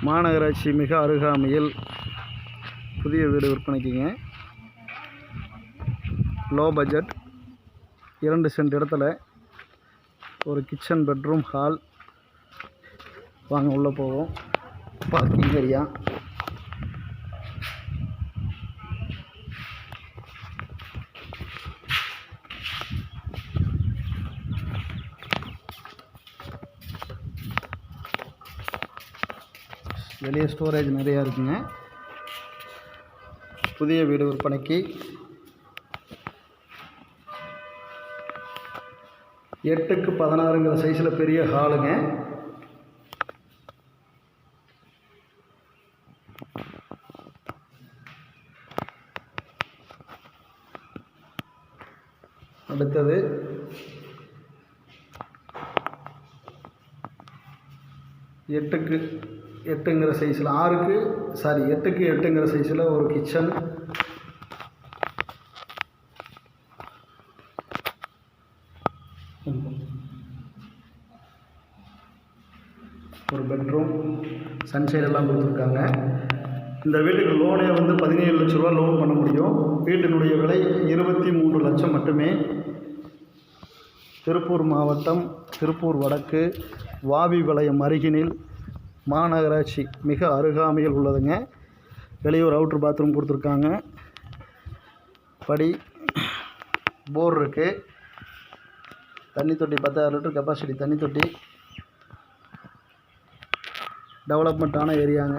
மாநகராட்சி மிக அருகாமையில் புதிய வீடு விற்பனைக்குங்க. லோ பட்ஜெட் 2 சென்ட் இடத்துல ஒரு கிச்சன், பெட்ரூம், ஹால். வாங்க உள்ளே போவோம். Parking area. வெளியே ஸ்டோரேஜ் நிறையா இருக்குங்க. புதிய வீடு விற்பனைக்கு 8க்கு 16ங்கிற சைஸில் பெரிய ஹாலுங்க. அடுத்தது 8ங்கிற சைஸில் 8க்கு 8ங்கிற சைஸில் ஒரு கிச்சன், ஒரு பெட்ரூம், சன்ஷைட் எல்லாம் கொடுத்துருக்காங்க. இந்த வீட்டுக்கு லோனே 17 லட்ச ரூபா லோன் பண்ண முடியும். வீட்டினுடைய விலை 23 லட்சம் மட்டுமே. திருப்பூர் மாவட்டம், திருப்பூர் வடக்கு, வாவிவளையம் அருகினில், மாநகராட்சி மிக அருகாமையில் உள்ளதுங்க. வெளியூர் அவுட்ரு பாத்ரூம் கொடுத்துருக்காங்க. படி, போர் இருக்குது. தண்ணி தொட்டி 10,000 லிட்டர் கெப்பாசிட்டி தண்ணி தொட்டி. டெவலப்மெண்ட்டான ஏரியாங்க.